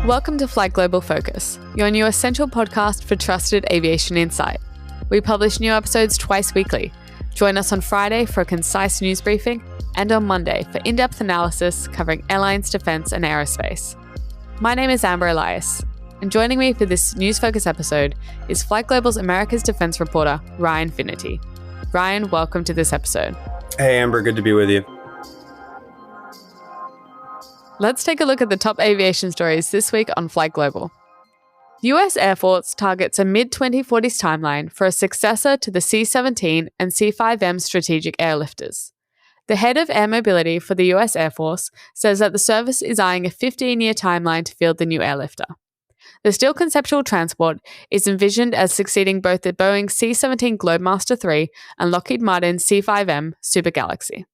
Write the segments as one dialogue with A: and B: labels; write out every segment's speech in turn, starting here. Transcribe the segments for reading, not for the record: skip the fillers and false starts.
A: Welcome to FlightGlobal Focus, your new essential podcast for trusted aviation insight. We publish new episodes twice weekly. Join us on Friday for a concise news briefing and on Monday for in-depth analysis covering airlines, defense, and aerospace. My name is Amber Elias, and joining me for this News Focus episode is FlightGlobal's America's Defense reporter, Ryan Finnerty. Ryan, welcome to this episode.
B: Hey, Amber, good to be with you.
A: Let's take a look at the top aviation stories this week on FlightGlobal. The US Air Force targets a mid-2040s timeline for a successor to the C-17 and C-5M strategic airlifters. The head of air mobility for the US Air Force says that the service is eyeing a 15-year timeline to field the new airlifter. The still conceptual transport is envisioned as succeeding both the Boeing C-17 Globemaster III and Lockheed Martin C-5M Super Galaxy.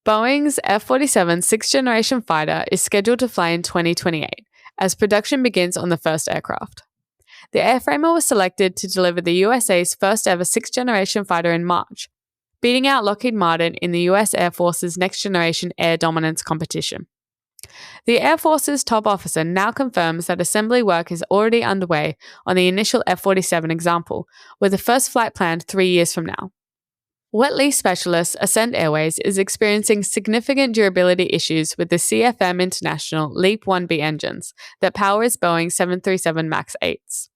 A: Boeing's F-47 sixth-generation fighter is scheduled to fly in 2028, as production begins on the first aircraft. The airframer was selected to deliver the USA's first-ever sixth-generation fighter in March, beating out Lockheed Martin in the US Air Force's next-generation air dominance competition. The Air Force's top officer now confirms that assembly work is already underway on the initial F-47 example, with the first flight planned 3 years from now. Wet lease specialist Ascend Airways is experiencing significant durability issues with the CFM International LEAP 1B engines that power its Boeing 737 MAX 8s.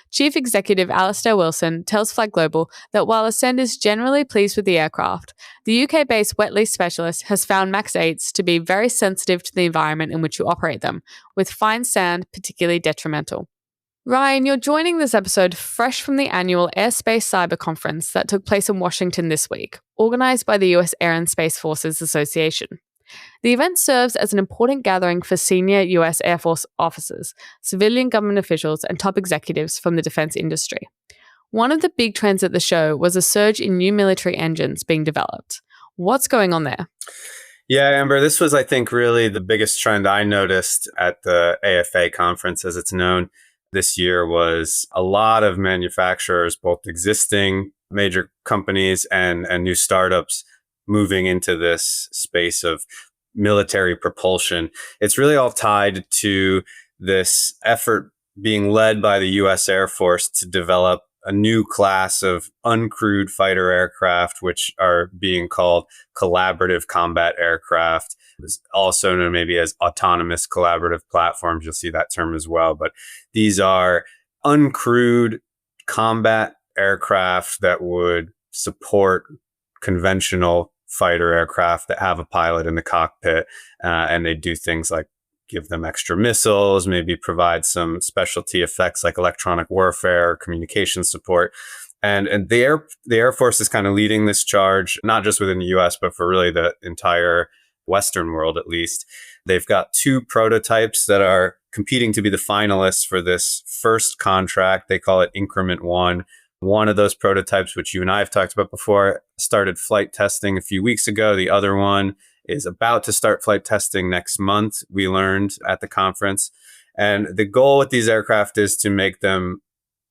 A: Chief Executive Alastair Wilson tells FlightGlobal that while Ascend is generally pleased with the aircraft, the UK-based wet lease specialist has found MAX 8s to be very sensitive to the environment in which you operate them, with fine sand particularly detrimental. Ryan, you're joining this episode fresh from the annual Airspace Cyber Conference that took place in Washington this week, organized by the US Air and Space Forces Association. The event serves as an important gathering for senior US Air Force officers, civilian government officials, and top executives from the defense industry. One of the big trends at the show was a surge in new military engines being developed. What's going on there?
B: Yeah, Amber, this was, I think, really the biggest trend I noticed at the AFA conference, as it's known. This year was a lot of manufacturers, both existing major companies and new startups, moving into this space of military propulsion. It's really all tied to this effort being led by the US Air Force to develop a new class of uncrewed fighter aircraft, which are being called collaborative combat aircraft, also known maybe as autonomous collaborative platforms. You'll see that term as well. But these are uncrewed combat aircraft that would support conventional fighter aircraft that have a pilot in the cockpit, and they do things like give them extra missiles, maybe provide some specialty effects like electronic warfare, communication support. And the Air Force is kind of leading this charge, not just within the US, but for really the entire Western world, at least. They've got 2 prototypes that are competing to be the finalists for this first contract. They call it Increment 1. One of those prototypes, which you and I have talked about before, started flight testing a few weeks ago. The other one is about to start flight testing next month, we learned at the conference. And the goal with these aircraft is to make them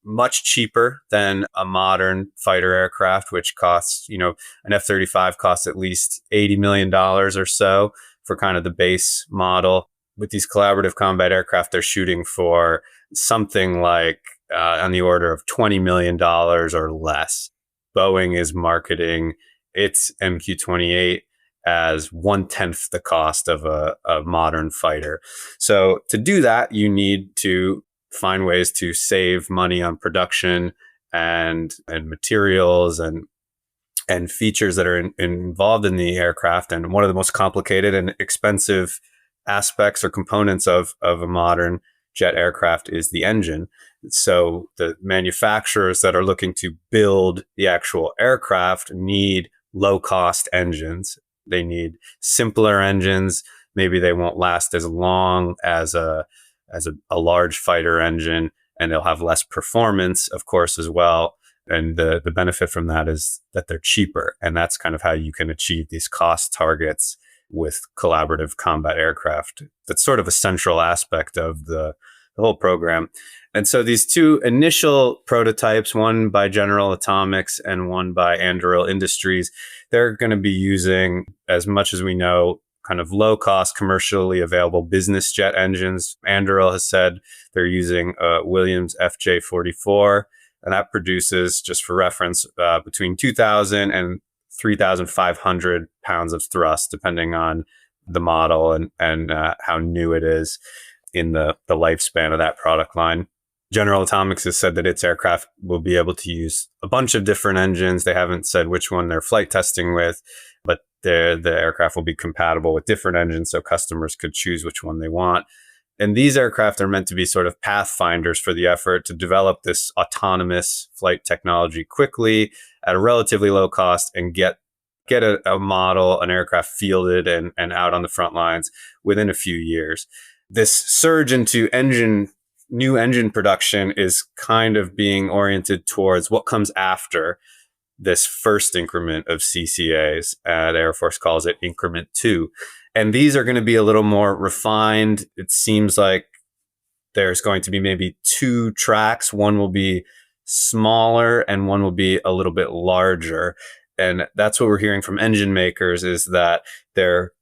B: much cheaper than a modern fighter aircraft, which costs, an F-35 costs at least $80 million or so for kind of the base model. With these collaborative combat aircraft, they're shooting for something like on the order of $20 million or less. Boeing is marketing its MQ-28 as 1/10 the cost of a modern fighter. So to do that, you need to find ways to save money on production and materials and features that are involved in the aircraft. And one of the most complicated and expensive aspects or components of a modern jet aircraft is the engine. So the manufacturers that are looking to build the actual aircraft need low-cost engines. They need simpler engines. Maybe they won't last as long as a large fighter engine, and they'll have less performance, of course, as well. And the benefit from that is that they're cheaper. And that's kind of how you can achieve these cost targets with collaborative combat aircraft. That's sort of a central aspect of the whole program. And so these 2 initial prototypes, one by General Atomics and one by Anduril Industries, they're going to be using, as much as we know, kind of low-cost, commercially available business jet engines. Anduril has said they're using Williams F-J-44, and that produces, just for reference, between 2,000 and 3,500 pounds of thrust, depending on the model and how new it is in the lifespan of that product line. General Atomics has said that its aircraft will be able to use a bunch of different engines. They haven't said which one they're flight testing with, but the aircraft will be compatible with different engines, so customers could choose which one they want. And these aircraft are meant to be sort of pathfinders for the effort to develop this autonomous flight technology quickly at a relatively low cost and get a model, an aircraft fielded and out on the front lines within a few years. This surge into new engine production is kind of being oriented towards what comes after this first increment of CCAs. The Air Force calls it increment 2. And these are going to be a little more refined. It seems like there's going to be maybe 2 tracks. One will be smaller and one will be a little bit larger. And that's what we're hearing from engine makers, is that they're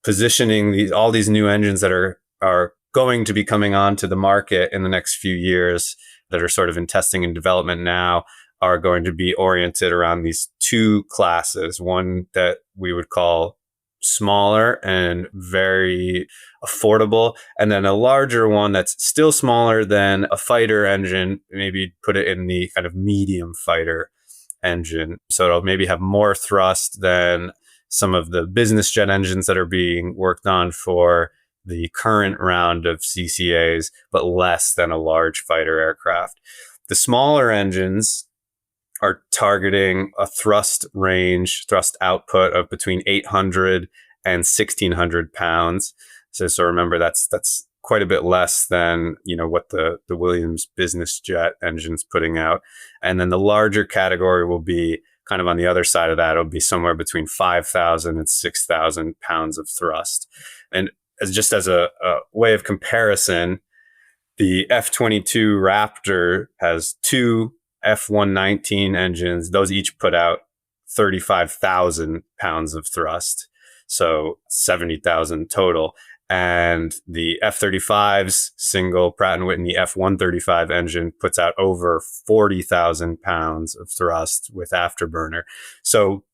B: positioning all these new engines that are going to be coming onto the market in the next few years, that are sort of in testing and development now, are going to be oriented around these 2 classes. One that we would call smaller and very affordable, and then a larger one that's still smaller than a fighter engine, maybe put it in the kind of medium fighter engine. So it'll maybe have more thrust than some of the business jet engines that are being worked on for the current round of CCAs, but less than a large fighter aircraft. The smaller engines are targeting a thrust output of between 800 and 1,600 pounds. So remember, that's quite a bit less than, what the Williams business jet engine's putting out. And then the larger category will be kind of on the other side of that. It'll be somewhere between 5,000 and 6,000 pounds of thrust. And as a way of comparison, the F-22 Raptor has 2 F-119 engines. Those each put out 35,000 pounds of thrust, so 70,000 total. And the F-35's single Pratt & Whitney F-135 engine puts out over 40,000 pounds of thrust with afterburner. So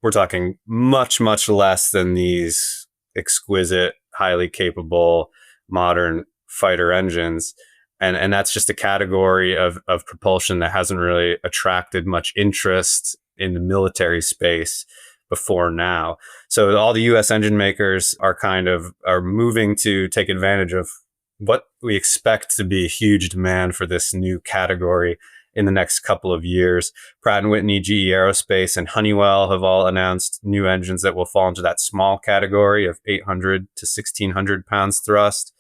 B: we're talking much, much less than these exquisite, highly capable, modern fighter engines. And that's just a category of propulsion that hasn't really attracted much interest in the military space before now. So all the US engine makers are moving to take advantage of what we expect to be huge demand for this new category in the next couple of years. Pratt & Whitney, GE Aerospace, and Honeywell have all announced new engines that will fall into that small category of 800 to 1,600 pounds thrust.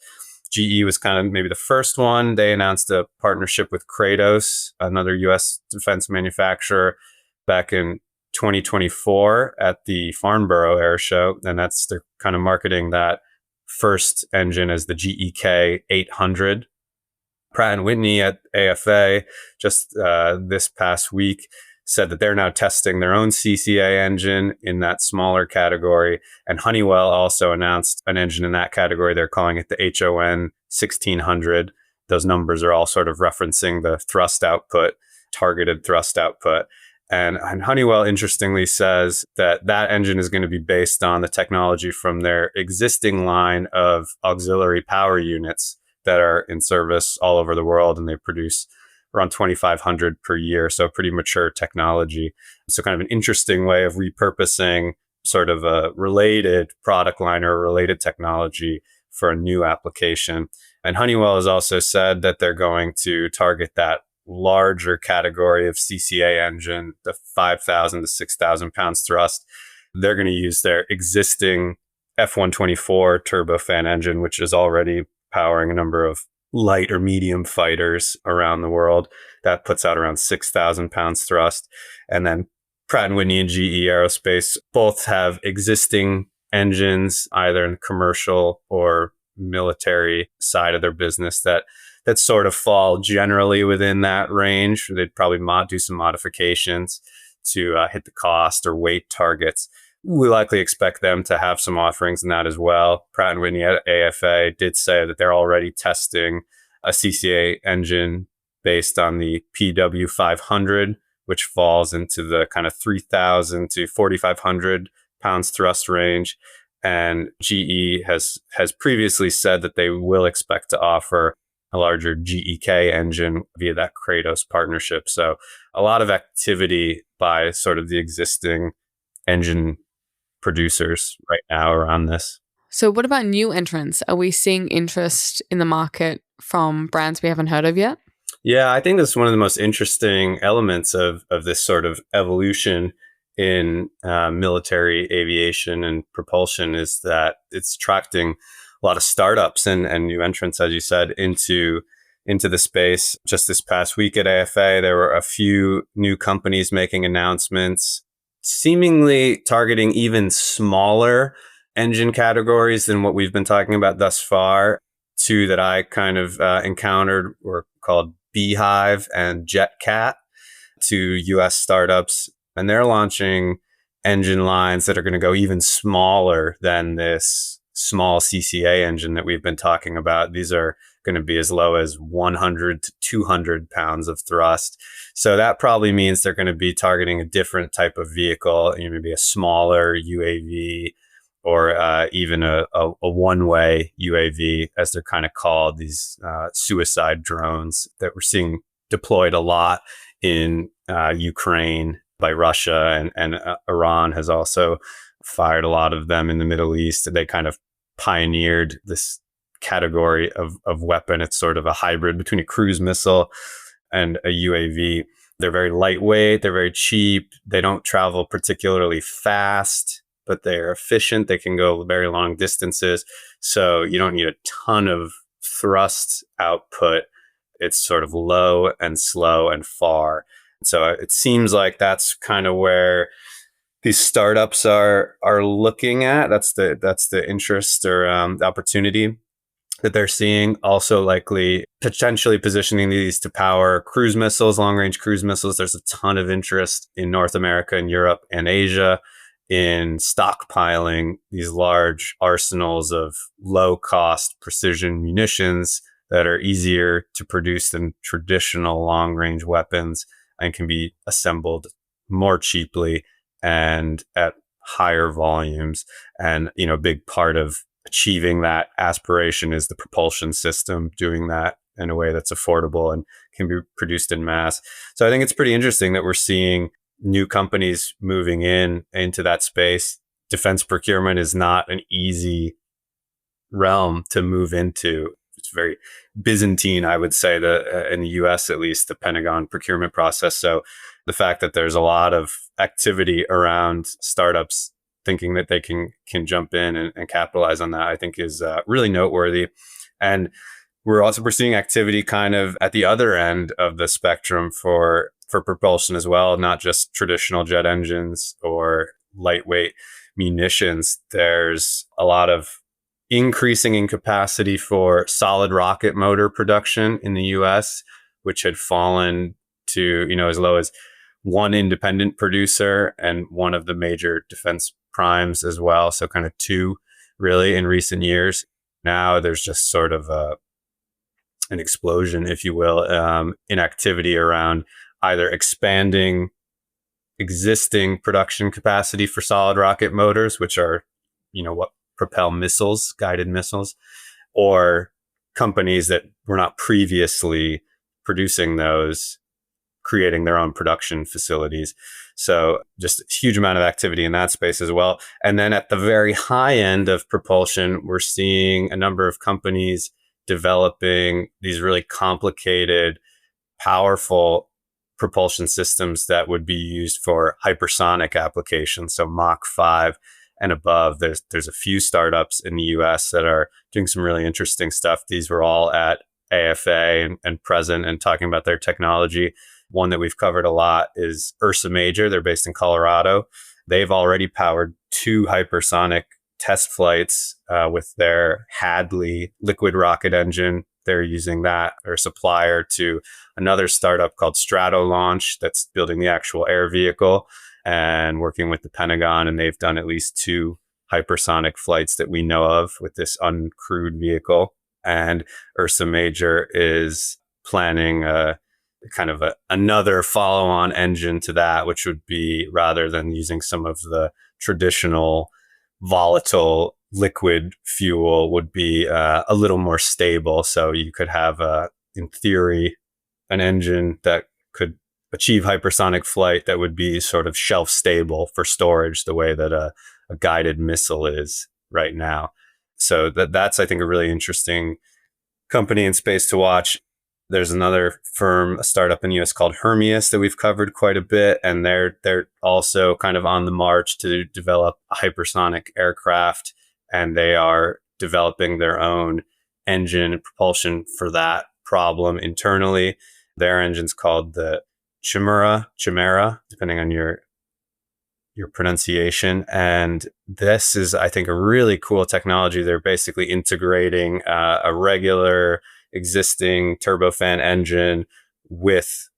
B: GE was kind of maybe the first one. They announced a partnership with Kratos, another US defense manufacturer, back in 2024 at the Farnborough Air Show. And they're kind of marketing that first engine as the GEK 800. Pratt & Whitney at AFA just this past week said that they're now testing their own CCA engine in that smaller category. And Honeywell also announced an engine in that category. They're calling it the HON 1600. Those numbers are all sort of referencing the thrust output, targeted thrust output. And Honeywell, interestingly, says that engine is going to be based on the technology from their existing line of auxiliary power units that are in service all over the world, and they produce around 2,500 per year. So pretty mature technology. So kind of an interesting way of repurposing sort of a related product line or a related technology for a new application. And Honeywell has also said that they're going to target that larger category of CCA engine, the 5,000 to 6,000 pounds thrust. They're going to use their existing F-124 turbofan engine, which is already powering a number of light or medium fighters around the world. That puts out around 6,000 pounds thrust. And then Pratt & Whitney and GE Aerospace both have existing engines, either in the commercial or military side of their business that sort of fall generally within that range. They'd probably do some modifications to hit the cost or weight targets. we likely expect them to have some offerings in that as well. Pratt & Whitney at AFA did say that they're already testing a CCA engine based on the PW500, which falls into the kind of 3,000 to 4,500 pounds thrust range. And GE has previously said that they will expect to offer a larger GEK engine via that Kratos partnership. So a lot of activity by sort of the existing engine producers right now around this.
A: So what about new entrants? Are we seeing interest in the market from brands we haven't heard of yet?
B: Yeah, I think that's one of the most interesting elements of this sort of evolution in military aviation and propulsion is that it's attracting a lot of startups and new entrants, as you said, into the space. Just this past week at AFA, there were a few new companies making announcements, seemingly targeting even smaller engine categories than what we've been talking about thus far. Two that I kind of encountered were called Beehive and JetCat, two US startups. And they're launching engine lines that are going to go even smaller than this small CCA engine that we've been talking about. These are going to be as low as 100 to 200 pounds of thrust. So that probably means they're going to be targeting a different type of vehicle, maybe a smaller UAV or even a one-way UAV, as they're kind of called, these suicide drones that we're seeing deployed a lot in Ukraine by Russia, and Iran has also fired a lot of them in the Middle East. They kind of pioneered this category of weapon. It's sort of a hybrid between a cruise missile and a UAV. They're very lightweight. They're very cheap. They don't travel particularly fast, but they're efficient. They can go very long distances. So you don't need a ton of thrust output. It's sort of low and slow and far. So it seems like that's kind of where these startups are looking at. That's the interest or the opportunity that they're seeing. Also likely potentially positioning these to power cruise missiles, long-range cruise missiles. There's a ton of interest in North America and Europe and Asia in stockpiling these large arsenals of low-cost precision munitions that are easier to produce than traditional long-range weapons and can be assembled more cheaply and at higher volumes. And, a big part of achieving that aspiration is the propulsion system, doing that in a way that's affordable and can be produced in mass. So I think it's pretty interesting that we're seeing new companies moving into that space. Defense procurement is not an easy realm to move into. It's very Byzantine, I would say, in the US, at least, the Pentagon procurement process. So the fact that there's a lot of activity around startups thinking that they can jump in and capitalize on that, I think is really noteworthy. And we're seeing activity kind of at the other end of the spectrum for propulsion as well, not just traditional jet engines or lightweight munitions. There's a lot of increasing in capacity for solid rocket motor production in the US, which had fallen to, as low as one independent producer and one of the major defense primes as well. So kind of two really in recent years. Now there's just sort of an explosion, if you will, in activity around either expanding existing production capacity for solid rocket motors, which are, what propel missiles, guided missiles, or companies that were not previously producing those, creating their own production facilities. So just a huge amount of activity in that space as well. And then at the very high end of propulsion, we're seeing a number of companies developing these really complicated, powerful propulsion systems that would be used for hypersonic applications. So Mach 5 and above. There's a few startups in the US that are doing some really interesting stuff. These were all at AFA and present and talking about their technology. One that we've covered a lot is Ursa Major. They're based in Colorado. They've already powered 2 hypersonic test flights with their Hadley liquid rocket engine. They're using that. They're a supplier to another startup called Strato Launch that's building the actual air vehicle. and working with the Pentagon. And they've done at least 2 hypersonic flights that we know of with this uncrewed vehicle. And Ursa Major is planning another follow-on engine to that, which would be, rather than using some of the traditional volatile liquid fuel, would be a little more stable. So you could have, in theory, an engine that could achieve hypersonic flight that would be sort of shelf stable for storage, the way that a guided missile is right now. So that's, I think, a really interesting company in space to watch. There's another firm, a startup in the US called Hermeus, that we've covered quite a bit. And they're also kind of on the march to develop a hypersonic aircraft. And they are developing their own engine and propulsion for that problem internally. Their engine's called the Chimera, depending on your pronunciation. And this is, I think, a really cool technology. They're basically integrating a regular existing turbofan engine with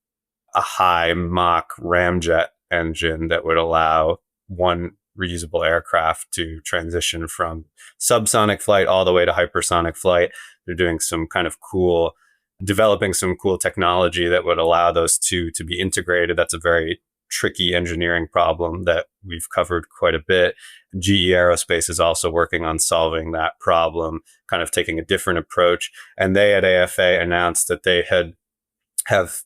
B: a high Mach ramjet engine that would allow one reusable aircraft to transition from subsonic flight all the way to hypersonic flight. They're doing some kind of developing some cool technology that would allow those two to be integrated. That's a very tricky engineering problem that we've covered quite a bit. GE Aerospace is also working on solving that problem, kind of taking a different approach. And they at AFA announced that they have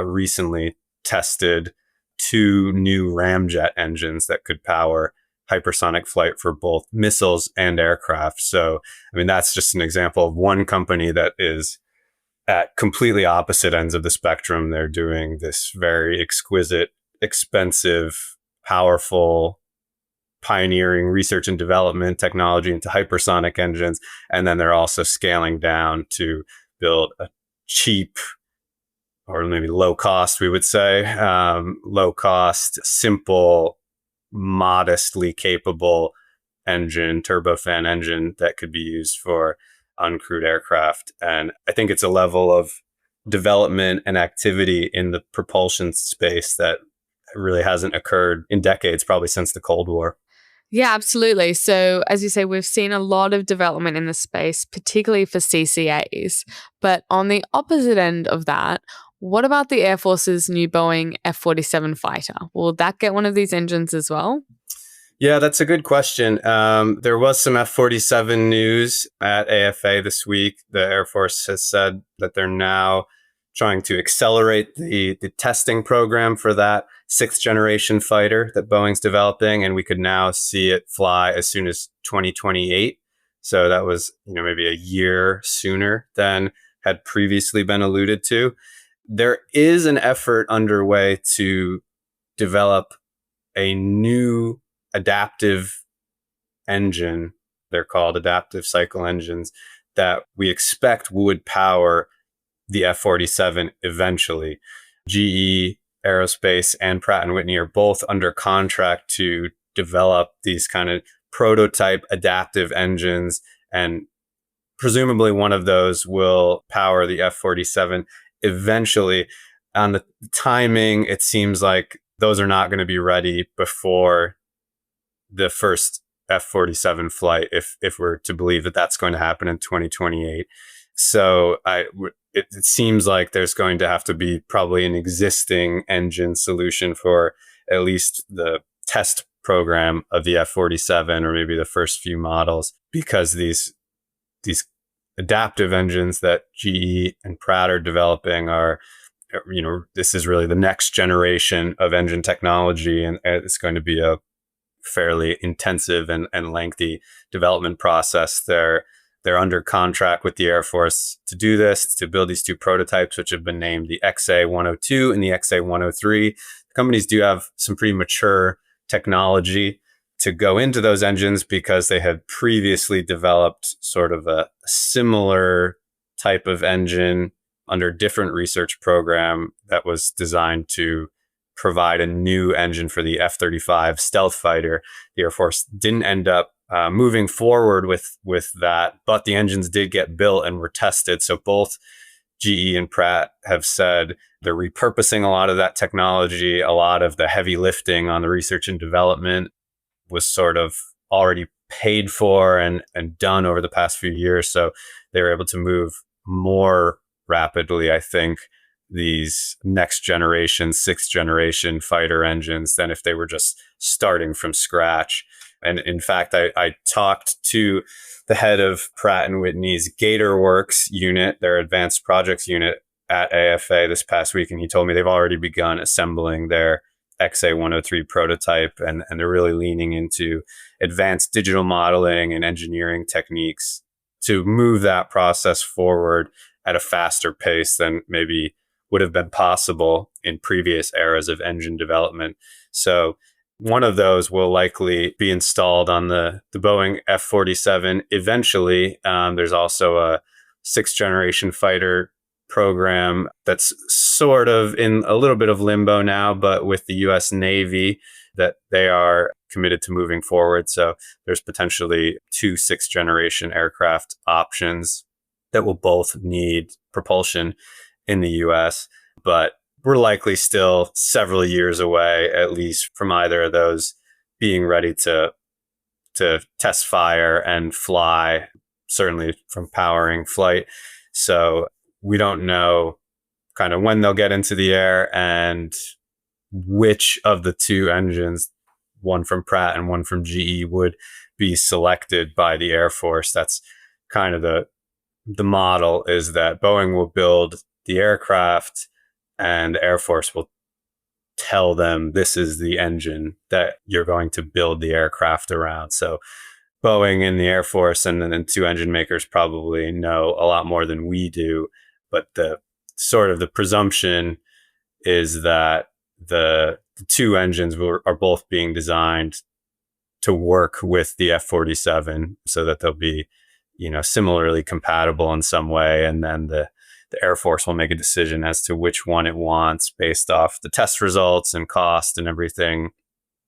B: recently tested 2 new ramjet engines that could power hypersonic flight for both missiles and aircraft. So, I mean, that's just an example of one company that is at completely opposite ends of the spectrum. They're doing this very exquisite, expensive, powerful, pioneering research and development technology into hypersonic engines. And then they're also scaling down to build a cheap, or maybe low cost, we would say, low cost, simple, modestly capable engine, turbofan engine that could be used for uncrewed aircraft. And I think it's a level of development and activity in the propulsion space that really hasn't occurred in decades, probably since the Cold War.
A: Yeah, absolutely. So, as you say, we've seen a lot of development in the space, particularly for CCAs. But on the opposite end of that, what about the Air Force's new Boeing F-47 fighter? Will that get one of these engines as well?
B: Yeah, that's a good question. There was some F-47 news at AFA this week. The Air Force has said that they're now trying to accelerate the testing program for that 6th generation fighter that Boeing's developing, and we could now see it fly as soon as 2028. So that was, maybe a year sooner than had previously been alluded to. There is an effort underway to develop a new adaptive engine. They're called adaptive cycle engines that we expect would power the F-47 eventually. GE Aerospace and Pratt & Whitney are both under contract to develop these kind of prototype adaptive engines, and presumably one of those will power the F-47 eventually. On the timing, it seems like those are not going to be ready before the first F-47 flight, if we're to believe that that's going to happen in 2028. So it seems like there's going to have to be probably an existing engine solution for at least the test program of the F-47, or maybe the first few models, because these adaptive engines that GE and Pratt are developing are, this is really the next generation of engine technology, and it's going to be a fairly intensive and lengthy development process. They're under contract with the Air Force to do this, to build these 2 prototypes, which have been named the XA-102 and the XA-103. Companies do have some pretty mature technology to go into those engines, because they had previously developed sort of a similar type of engine under a different research program that was designed to provide a new engine for the F-35 stealth fighter. The Air Force didn't end up moving forward with that, but the engines did get built and were tested. So both GE and Pratt have said they're repurposing a lot of that technology. A lot of the heavy lifting on the research and development was sort of already paid for and done over the past few years. So they were able to move more rapidly, I think, these next generation, sixth generation fighter engines than if they were just starting from scratch. And in fact, I talked to the head of Pratt & Whitney's Gator Works unit, their advanced projects unit at AFA this past week, and he told me they've already begun assembling their XA103 prototype, and they're really leaning into advanced digital modeling and engineering techniques to move that process forward at a faster pace than maybe would have been possible in previous eras of engine development. So one of those will likely be installed on the Boeing F-47 eventually. There's also a sixth generation fighter program that's sort of in a little bit of limbo now, but with the US Navy, that they are committed to moving forward. So there's potentially two sixth generation aircraft options that will both need propulsion in the US, but we're likely still several years away, at least, from either of those being ready to test fire and fly, certainly from powering flight. So we don't know kind of when they'll get into the air and which of the two engines, one from Pratt and one from GE, would be selected by the Air Force. That's kind of the model, is that Boeing will build the aircraft and the Air Force will tell them this is the engine that you're going to build the aircraft around. So Boeing and the Air Force and then two engine makers probably know a lot more than we do. But the sort of the presumption is that the two engines are both being designed to work with the F-47 so that they'll be, similarly compatible in some way. And then the Air Force will make a decision as to which one it wants based off the test results and cost and everything,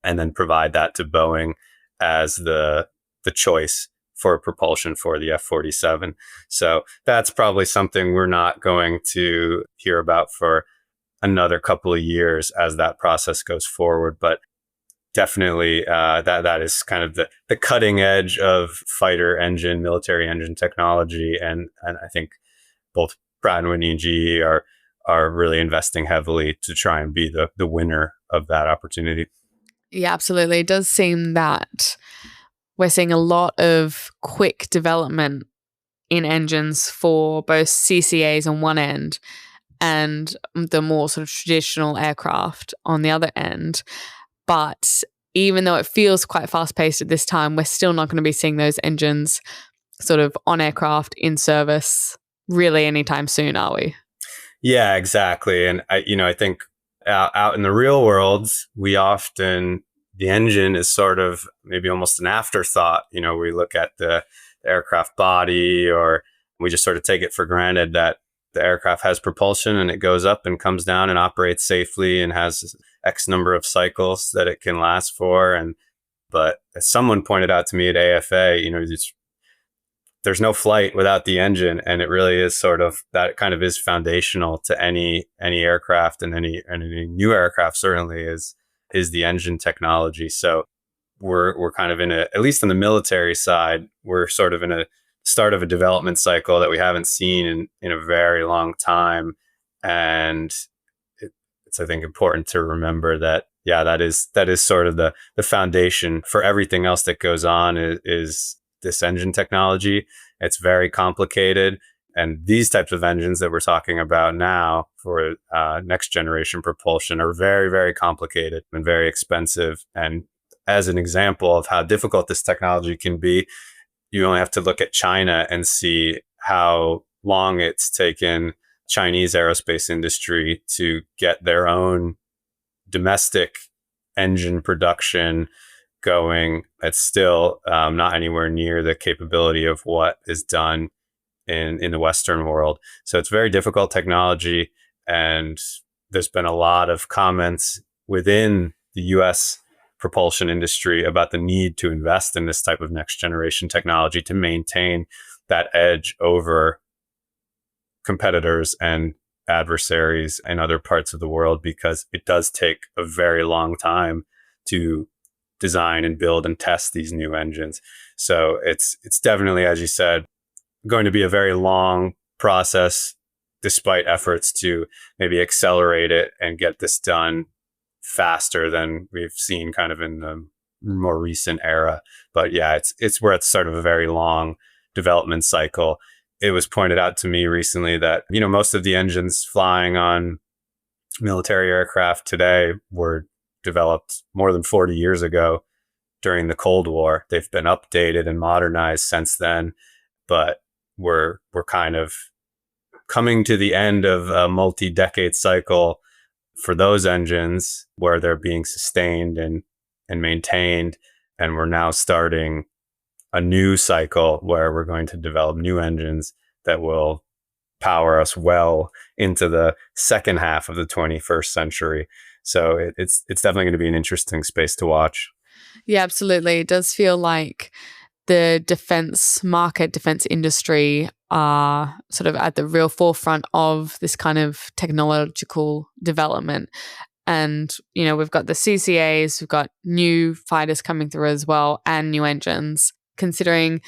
B: and then provide that to Boeing as the choice for propulsion for the F-47. So that's probably something we're not going to hear about for another couple of years as that process goes forward. But definitely that is kind of the cutting edge of fighter engine, military engine technology. And I think both Pratt & Whitney and GE are really investing heavily to try and be the winner of that opportunity.
A: Yeah, absolutely. It does seem that we're seeing a lot of quick development in engines for both CCAs on one end and the more sort of traditional aircraft on the other end. But even though it feels quite fast-paced at this time, we're still not going to be seeing those engines sort of on aircraft in service really anytime soon, are we?
B: Yeah, exactly. And I think out in the real world, the engine is sort of maybe almost an afterthought. We look at the aircraft body, or we just sort of take it for granted that the aircraft has propulsion and it goes up and comes down and operates safely and has X number of cycles that it can last for. But as someone pointed out to me at AFA, there's no flight without the engine, and it really is sort of that kind of is foundational to any aircraft, and any new aircraft certainly is the engine technology. So we're kind of at least on the military side, we're sort of in a start of a development cycle that we haven't seen in a very long time. And it's, I think, important to remember that, that is sort of the foundation for everything else that goes on is this engine technology. It's very complicated. And these types of engines that we're talking about now for next generation propulsion are very, very complicated and very expensive. And as an example of how difficult this technology can be, you only have to look at China and see how long it's taken Chinese aerospace industry to get their own domestic engine production going. It's still not anywhere near the capability of what is done in the Western world. So it's very difficult technology. And there's been a lot of comments within the US propulsion industry about the need to invest in this type of next generation technology to maintain that edge over competitors and adversaries in other parts of the world, because it does take a very long time to design and build and test these new engines. So it's definitely, as you said, going to be a very long process, despite efforts to maybe accelerate it and get this done faster than we've seen kind of in the more recent era. But yeah, we're at sort of a very long development cycle. It was pointed out to me recently that, most of the engines flying on military aircraft today were developed more than 40 years ago during the Cold War. They've been updated and modernized since then, but we're kind of coming to the end of a multi-decade cycle for those engines where they're being sustained and maintained. And we're now starting a new cycle where we're going to develop new engines that will power us well into the second half of the 21st century. So it's definitely going to be an interesting space to watch.
A: Yeah, absolutely. It does feel like the defense market, defense industry are sort of at the real forefront of this kind of technological development. And, we've got the CCAs, we've got new fighters coming through as well, and new engines. Considering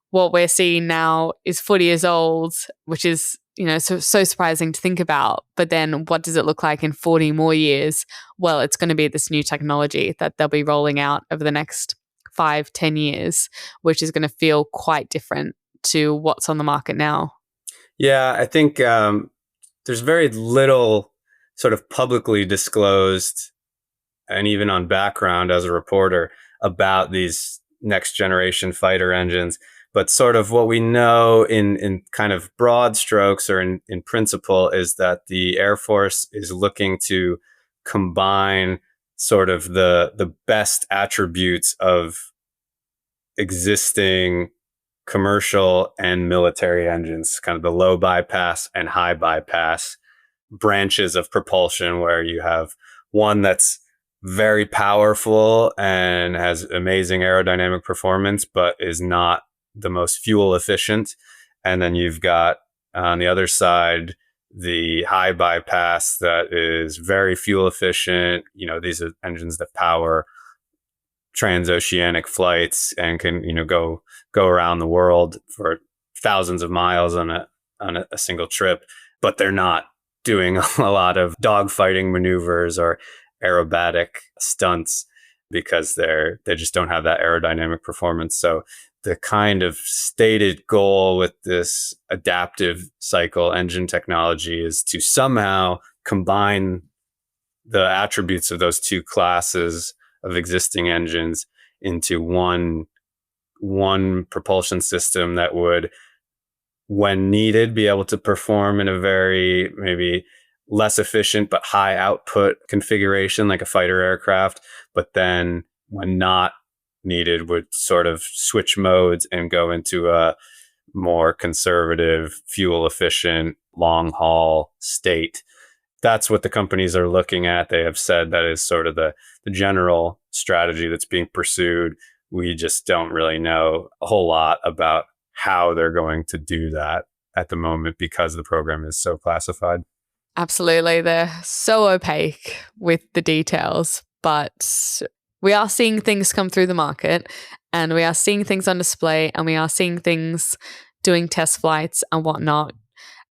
A: what we're seeing now is 40 years old, which is, so surprising to think about. But then what does it look like in 40 more years? Well, it's going to be this new technology that they'll be rolling out over the next 5-10 years, which is going to feel quite different to what's on the market now.
B: Yeah, I think there's very little sort of publicly disclosed, and even on background as a reporter, about these next generation fighter engines. But sort of what we know in kind of broad strokes or in principle is that the Air Force is looking to combine sort of the best attributes of existing commercial and military engines, kind of the low bypass and high bypass branches of propulsion, where you have one that's very powerful and has amazing aerodynamic performance, but is not the most fuel efficient. And then you've got on the other side the high bypass that is very fuel efficient. These are engines that power transoceanic flights and can go around the world for thousands of miles on a single trip, but they're not doing a lot of dogfighting maneuvers or aerobatic stunts because they just don't have that aerodynamic performance. So the kind of stated goal with this adaptive cycle engine technology is to somehow combine the attributes of those two classes of existing engines into one propulsion system that would, when needed, be able to perform in a very maybe less efficient but high output configuration like a fighter aircraft, but then when not needed would sort of switch modes and go into a more conservative, fuel efficient, long haul state. That's what the companies are looking at. They have said that is sort of the general strategy that's being pursued. We just don't really know a whole lot about how they're going to do that at the moment because the program is so classified.
A: Absolutely. They're so opaque with the details, but we are seeing things come through the market, and we are seeing things on display, and we are seeing things doing test flights and whatnot.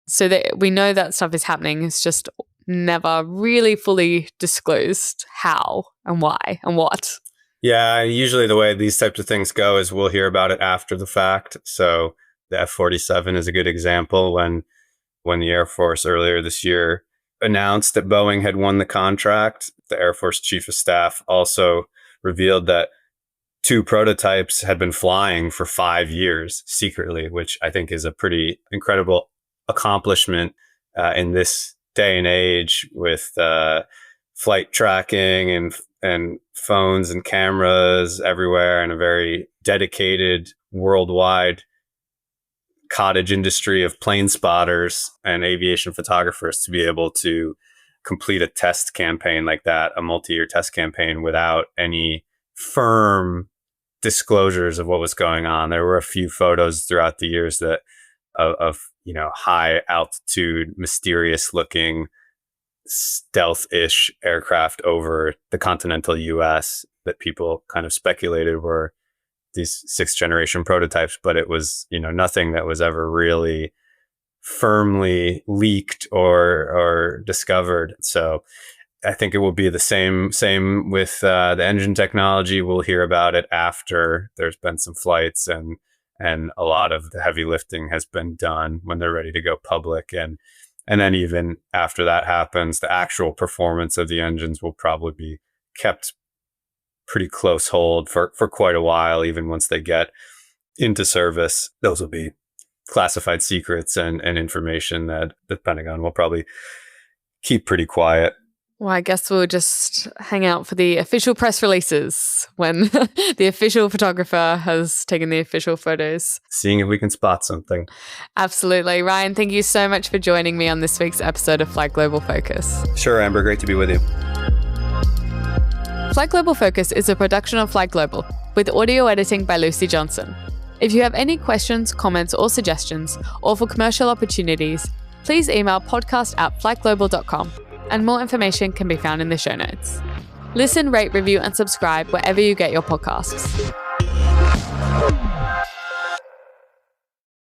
A: So that we know that stuff is happening. It's just never really fully disclosed how and why and what.
B: Yeah, usually the way these types of things go is we'll hear about it after the fact. So the F-47 is a good example. When the Air Force earlier this year announced that Boeing had won the contract, the Air Force Chief of Staff also revealed that 2 prototypes had been flying for 5 years secretly, which I think is a pretty incredible accomplishment in this day and age with flight tracking and phones and cameras everywhere, and a very dedicated worldwide cottage industry of plane spotters and aviation photographers to be able to complete a test campaign like that, a multi-year test campaign, without any firm disclosures of what was going on. There were a few photos throughout the years that of high altitude, mysterious looking, stealth-ish aircraft over the continental US that people kind of speculated were these 6th generation prototypes, but it was, nothing that was ever really firmly leaked or discovered. So I think it will be the same with the engine technology. We'll hear about it after there's been some flights and a lot of the heavy lifting has been done when they're ready to go public. And then even after that happens, the actual performance of the engines will probably be kept pretty close hold for quite a while. Even once they get into service, those will be classified secrets and information that the Pentagon will probably keep pretty quiet.
A: Well, I guess we'll just hang out for the official press releases when the official photographer has taken the official photos.
B: Seeing if we can spot something.
A: Absolutely. Ryan, thank you so much for joining me on this week's episode of FlightGlobal Focus.
B: Sure, Amber. Great to be with you.
A: FlightGlobal Focus is a production of FlightGlobal with audio editing by Lucy Johnson. If you have any questions, comments, or suggestions, or for commercial opportunities, please email podcast@flightglobal.com. And more information can be found in the show notes. Listen, rate, review, and subscribe wherever you get your podcasts.